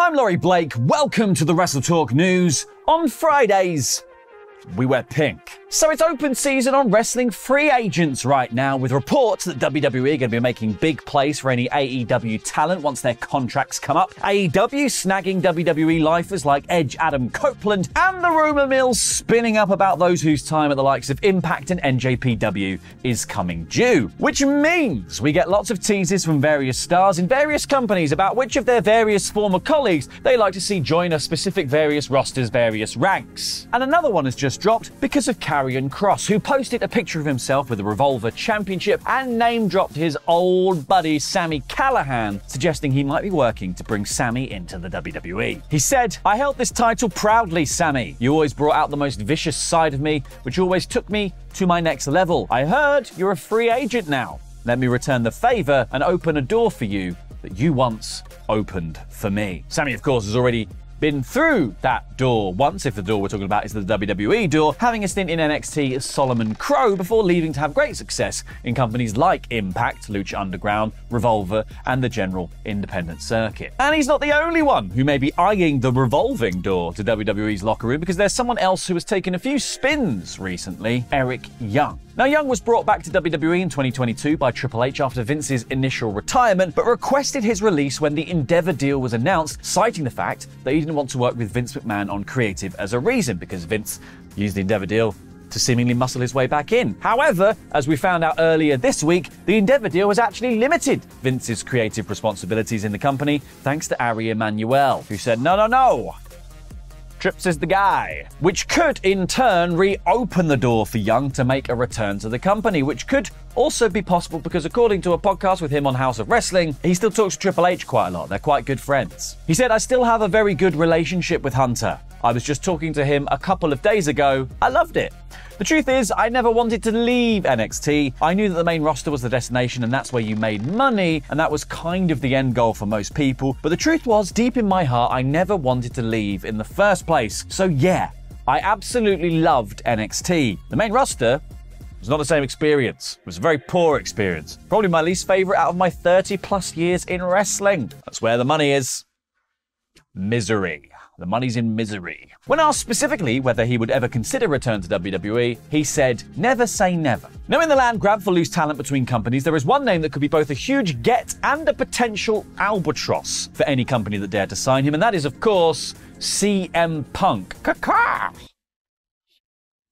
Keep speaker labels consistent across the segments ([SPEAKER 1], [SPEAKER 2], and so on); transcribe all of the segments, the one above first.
[SPEAKER 1] I'm Laurie Blake. Welcome to the WrestleTalk news. On Fridays, we wear pink. So it's open season on wrestling free agents right now, with reports that WWE are going to be making big plays for any AEW talent once their contracts come up. AEW snagging WWE lifers like Edge, Adam Copeland, and the rumour mill spinning up about those whose time at the likes of Impact and NJPW is coming due. Which means we get lots of teases from various stars in various companies about which of their various former colleagues they like to see join a specific various rosters, various ranks. And another one has just dropped because of Karrion Kross, who posted a picture of himself with a Revolver Championship and name-dropped his old buddy Sami Callihan, suggesting he might be working to bring Sami into the WWE. He said, "I held this title proudly, Sami. You always brought out the most vicious side of me, which always took me to my next level. I heard you're a free agent now. Let me return the favour and open a door for you that you once opened for me." Sami, of course, has already been through that door once, if the door we're talking about is the WWE door, having a stint in NXT as Solomon Crow before leaving to have great success in companies like Impact, Lucha Underground, Revolver, and the general independent circuit. And he's not the only one who may be eyeing the revolving door to WWE's locker room, because there's someone else who has taken a few spins recently, Eric Young. Now, Young was brought back to WWE in 2022 by Triple H after Vince's initial retirement, but requested his release when the Endeavor deal was announced, citing the fact that he didn't want to work with Vince McMahon on creative as a reason, because Vince used the Endeavor deal to seemingly muscle his way back in. However, as we found out earlier this week, the Endeavor deal has actually limited Vince's creative responsibilities in the company, thanks to Ari Emanuel, who said, no. Trips is the guy, which could in turn reopen the door for Young to make a return to the company, which could also be possible because, according to a podcast with him on House of Wrestling, he still talks to Triple H quite a lot. They're quite good friends. He said, "I still have a very good relationship with Hunter. I was just talking to him a couple of days ago. I loved it. The truth is, I never wanted to leave NXT. I knew that the main roster was the destination and that's where you made money, and that was kind of the end goal for most people. But the truth was, deep in my heart, I never wanted to leave in the first place. So yeah, I absolutely loved NXT. The main roster was not the same experience. It was a very poor experience. Probably my least favourite out of my 30 plus years in wrestling. That's where the money is. Misery. The money's in misery." When asked specifically whether he would ever consider return to WWE, he said, "Never say never." Now, in the land grab for loose talent between companies, there is one name that could be both a huge get and a potential albatross for any company that dared to sign him, and that is, of course, CM Punk. Caca!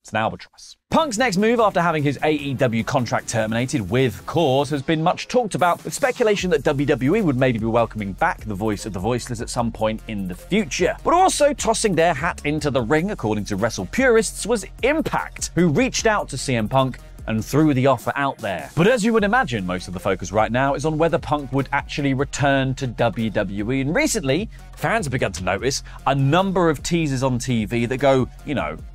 [SPEAKER 1] It's an albatross. Punk's next move after having his AEW contract terminated with cause has been much talked about, with speculation that WWE would maybe be welcoming back the voice of the voiceless at some point in the future. But also tossing their hat into the ring, according to wrestle purists, was Impact, who reached out to CM Punk and threw the offer out there. But as you would imagine, most of the focus right now is on whether Punk would actually return to WWE. And recently, fans have begun to notice a number of teases on TV that go,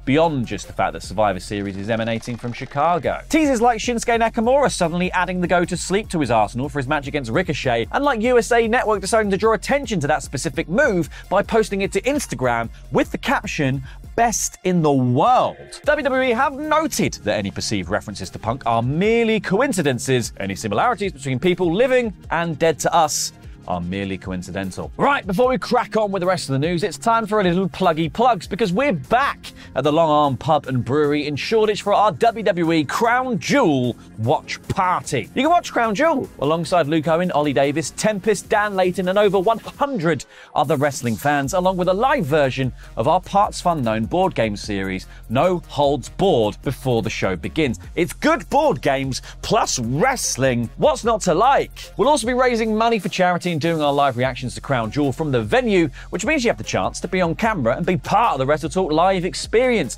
[SPEAKER 1] beyond just the fact that Survivor Series is emanating from Chicago. Teases like Shinsuke Nakamura suddenly adding the go to sleep to his arsenal for his match against Ricochet, and like USA Network deciding to draw attention to that specific move by posting it to Instagram with the caption, "Best in the world." WWE have noted that any perceived references to Punk are merely coincidences. Any similarities between people living and dead to us are merely coincidental. Right, before we crack on with the rest of the news, it's time for a little pluggy plugs, because we're back at the Long Arm Pub and Brewery in Shoreditch for our WWE Crown Jewel watch party. You can watch Crown Jewel alongside Luke Owen, Ollie Davis, Tempest, Dan Layton, and over 100 other wrestling fans, along with a live version of our partsFUNknown board game series, No Holds Board, before the show begins. It's good board games plus wrestling. What's not to like? We'll also be raising money for charity and doing our live reactions to Crown Jewel from the venue, which means you have the chance to be on camera and be part of the WrestleTalk live experience.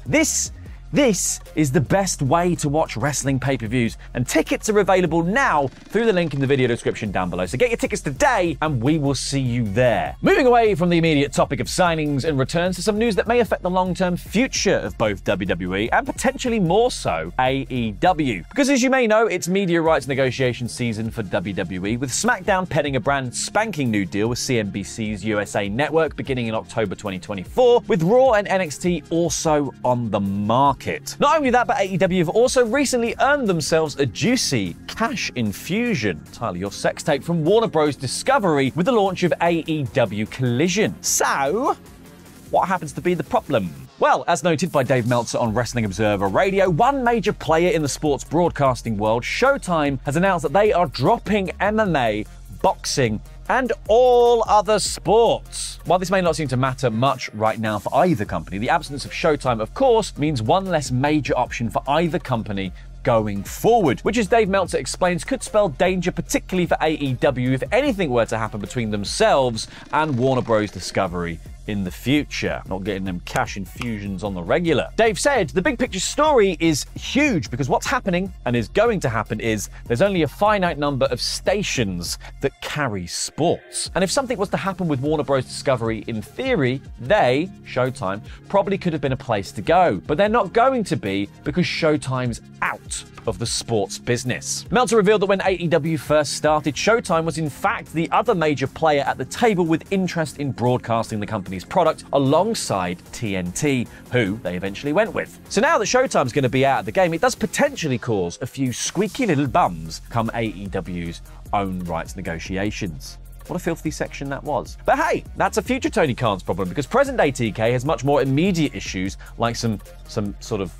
[SPEAKER 1] This is the best way to watch wrestling pay-per-views, and tickets are available now through the link in the video description down below. So get your tickets today and we will see you there. Moving away from the immediate topic of signings and returns to some news that may affect the long-term future of both WWE and potentially more so AEW. Because as you may know, it's media rights negotiation season for WWE, with SmackDown penning a brand spanking new deal with CNBC's USA Network beginning in October 2024, with Raw and NXT also on the market. market. Not only that, but AEW have also recently earned themselves a juicy cash infusion, entirely your sex tape, from Warner Bros. Discovery with the launch of AEW Collision. So, what happens to be the problem? Well, as noted by Dave Meltzer on Wrestling Observer Radio, one major player in the sports broadcasting world, Showtime, has announced that they are dropping MMA, boxing, and all other sports. While this may not seem to matter much right now for either company, the absence of Showtime, of course, means one less major option for either company going forward, which, as Dave Meltzer explains, could spell danger, particularly for AEW, if anything were to happen between themselves and Warner Bros. Discovery in the future. Not getting them cash infusions on the regular. Dave said, the big picture story is huge because what's happening and is going to happen is there's only a finite number of stations that carry sports. And if something was to happen with Warner Bros. Discovery, in theory, they, Showtime, probably could have been a place to go. But they're not going to be because Showtime's out of the sports business. Meltzer revealed that when AEW first started, Showtime was in fact the other major player at the table with interest in broadcasting the company's product alongside TNT, who they eventually went with. So now that Showtime's going to be out of the game, it does potentially cause a few squeaky little bums come AEW's own rights negotiations. What a filthy section that was. But hey, that's a future Tony Khan's problem because present-day TK has much more immediate issues like some sort of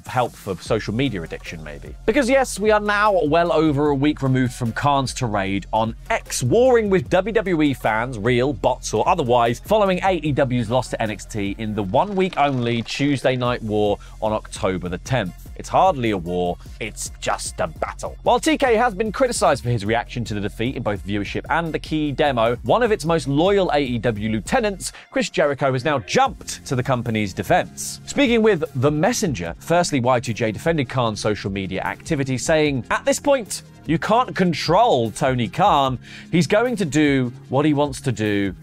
[SPEAKER 1] help for social media addiction, maybe. Because yes, we are now well over a week removed from Khan's tirade on X, warring with WWE fans, real, bots or otherwise, following AEW's loss to NXT in the one-week-only Tuesday Night War on October the 10th. It's hardly a war, it's just a battle. While TK has been criticised for his reaction to the defeat in both viewership and the key demo, one of its most loyal AEW lieutenants, Chris Jericho, has now jumped to the company's defence. Speaking with The Messenger, firstly, Y2J defended Khan's social media activity, saying, "At this point, you can't control Tony Khan. He's going to do what he wants to do,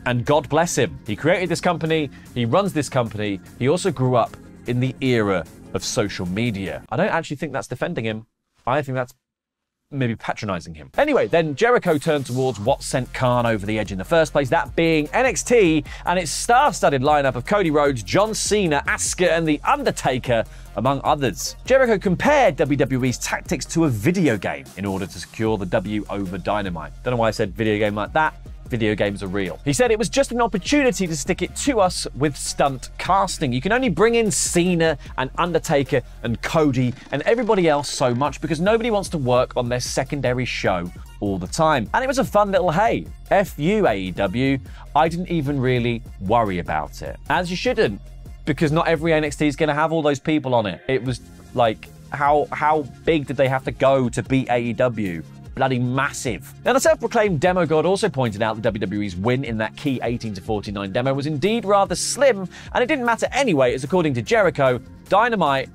[SPEAKER 1] and God bless him. He created this company, he runs this company, he also grew up in the era of social media." I don't actually think that's defending him. I think that's maybe patronising him. Anyway, then Jericho turned towards what sent Khan over the edge in the first place, that being NXT and its star-studded lineup of Cody Rhodes, John Cena, Asuka, and The Undertaker, among others. Jericho compared WWE's tactics to a video game in order to secure the W over Dynamite. Don't know why I said video game like that. Video games are real. He said it was just an opportunity to stick it to us with stunt casting. You can only bring in Cena and Undertaker and Cody and everybody else so much because nobody wants to work on their secondary show all the time. And it was a fun little hey, F you AEW. I didn't even really worry about it. As you shouldn't, because not every NXT is going to have all those people on it. It was like, how big did they have to go to beat AEW? Bloody massive. Now, the self-proclaimed demo god also pointed out that WWE's win in that key 18-49 demo was indeed rather slim, and it didn't matter anyway, as according to Jericho, Dynamite,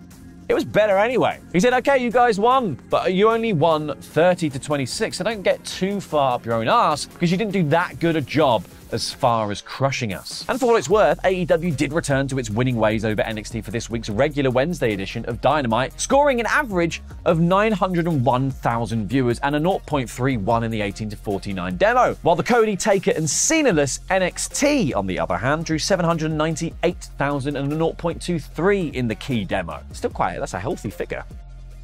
[SPEAKER 1] it was better anyway. He said, okay, you guys won, but you only won 30-26, so don't get too far up your own arse, because you didn't do that good a job as far as crushing us. And for what it's worth, AEW did return to its winning ways over NXT for this week's regular Wednesday edition of Dynamite, scoring an average of 901,000 viewers and a 0.31 in the 18-49 demo. While the Cody, Taker, and Cena-less NXT, on the other hand, drew 798,000 and a 0.23 in the key demo. Still quite, that's a healthy figure.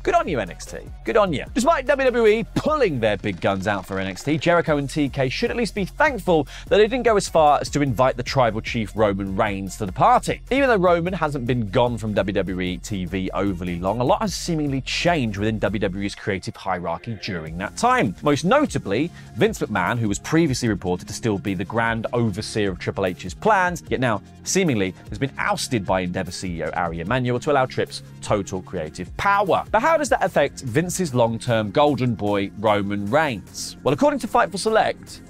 [SPEAKER 1] Good on you, NXT. Good on you. Despite WWE pulling their big guns out for NXT, Jericho and TK should at least be thankful that they didn't go as far as to invite the tribal chief Roman Reigns to the party. Even though Roman hasn't been gone from WWE TV overly long, a lot has seemingly changed within WWE's creative hierarchy during that time. Most notably, Vince McMahon, who was previously reported to still be the grand overseer of Triple H's plans, yet now seemingly has been ousted by Endeavor CEO Ari Emanuel to allow Trips total creative power. But how does that affect Vince's long-term golden boy, Roman Reigns? Well, according to Fightful Select,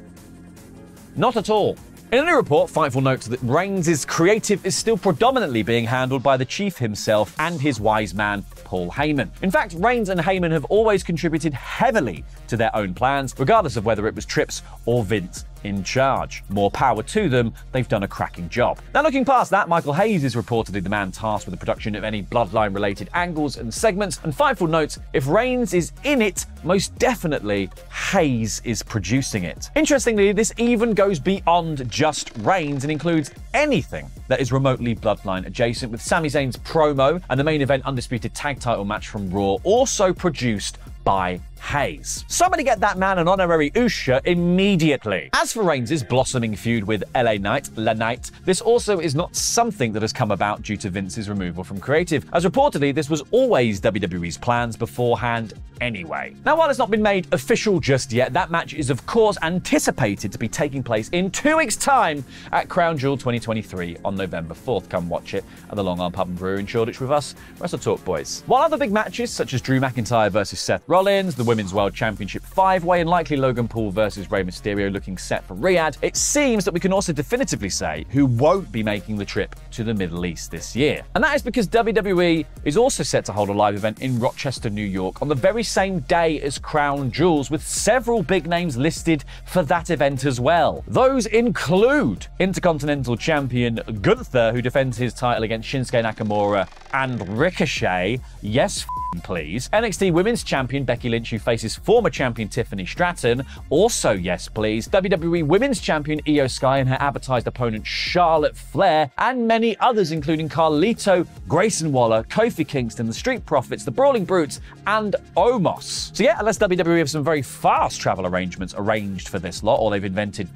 [SPEAKER 1] not at all. In a new report, Fightful notes that Reigns' creative is still predominantly being handled by the chief himself and his wise man, Paul Heyman. In fact, Reigns and Heyman have always contributed heavily to their own plans, regardless of whether it was Trips or Vince in charge. More power to them, they've done a cracking job. Now looking past that, Michael Hayes is reportedly the man tasked with the production of any bloodline-related angles and segments, and Fightful notes, if Reigns is in it, most definitely Hayes is producing it. Interestingly, this even goes beyond just Reigns and includes anything that is remotely bloodline adjacent, with Sami Zayn's promo and the main event undisputed tag title match from Raw also produced by Hayes. Somebody get that man an honorary Usher immediately. As for Reigns' blossoming feud with LA Knight, this also is not something that has come about due to Vince's removal from creative, as reportedly this was always WWE's plans beforehand anyway. Now, while it's not been made official just yet, that match is of course anticipated to be taking place in 2 weeks' time at Crown Jewel 2023 on November 4th. Come watch it at the Long Arm Pub and Brewery in Shoreditch with us, WrestleTalk boys. While other big matches such as Drew McIntyre versus Seth Rollins, the Women's World Championship 5-way, and likely Logan Paul versus Rey Mysterio looking set for Riyadh, it seems that we can also definitively say who won't be making the trip to the Middle East this year. And that is because WWE is also set to hold a live event in Rochester, New York on the very same day as Crown Jewels, with several big names listed for that event as well. Those include Intercontinental Champion Gunther, who defends his title against Shinsuke Nakamura and Ricochet. Yes, please. NXT Women's Champion Becky Lynch, who faces former champion Tiffany Stratton. Also, yes, please. WWE Women's Champion Io Sky and her advertised opponent Charlotte Flair, and many others, including Carlito, Grayson Waller, Kofi Kingston, the Street Profits, the Brawling Brutes, and Omos. So yeah, unless WWE have some very fast travel arrangements arranged for this lot, or they've invented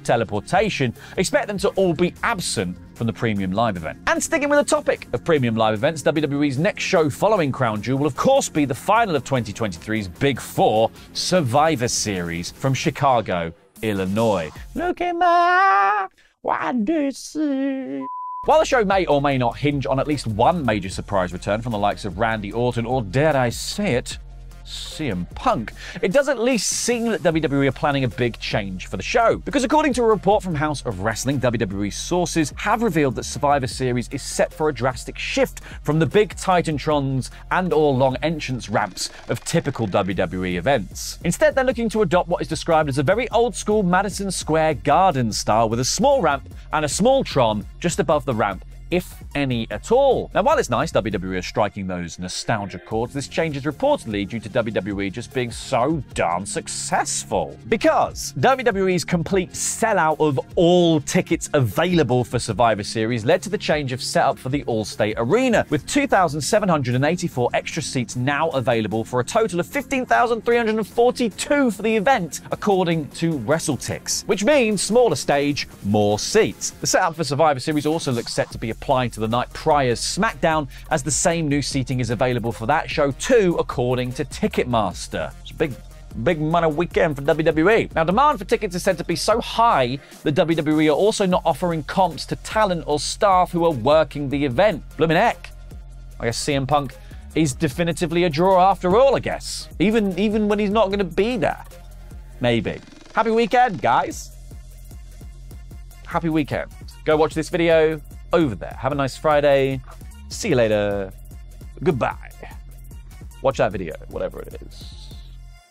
[SPEAKER 1] teleportation, expect them to all be absent from the premium live event. And sticking with the topic of premium live events, WWE's next show following Crown Jewel will of course be the final of 2023's Big Four Survivor Series from Chicago, Illinois. Look at my Odyssey. While the show may or may not hinge on at least one major surprise return from the likes of Randy Orton, or dare I say it, CM Punk, it does at least seem that WWE are planning a big change for the show. Because according to a report from House of Wrestling, WWE sources have revealed that Survivor Series is set for a drastic shift from the big Titantrons and/or long entrance ramps of typical WWE events. Instead, they're looking to adopt what is described as a very old-school Madison Square Garden style, with a small ramp and a small Tron just above the ramp, if any at all. Now, while it's nice WWE are striking those nostalgia chords, this change is reportedly due to WWE just being so darn successful. Because WWE's complete sellout of all tickets available for Survivor Series led to the change of setup for the All-State Arena, with 2,784 extra seats now available for a total of 15,342 for the event, according to WrestleTalk, which means smaller stage, more seats. The setup for Survivor Series also looks set to be applied to the night prior's SmackDown, as the same new seating is available for that show too, according to Ticketmaster. It's a big money weekend for WWE. Now, demand for tickets is said to be so high that WWE are also not offering comps to talent or staff who are working the event. Bloomin' heck. I guess CM Punk is definitively a draw after all, I guess. Even when he's not going to be there. Maybe. Happy weekend, guys. Happy weekend. Go watch this video over there. Have a nice Friday. See you later. Goodbye. Watch that video, whatever it is.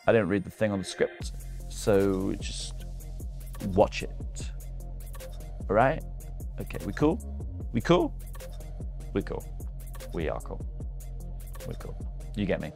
[SPEAKER 1] I didn't read the thing on the script, so just watch it. All right? Okay, we cool? We cool? We cool. We are cool. We're cool. You get me?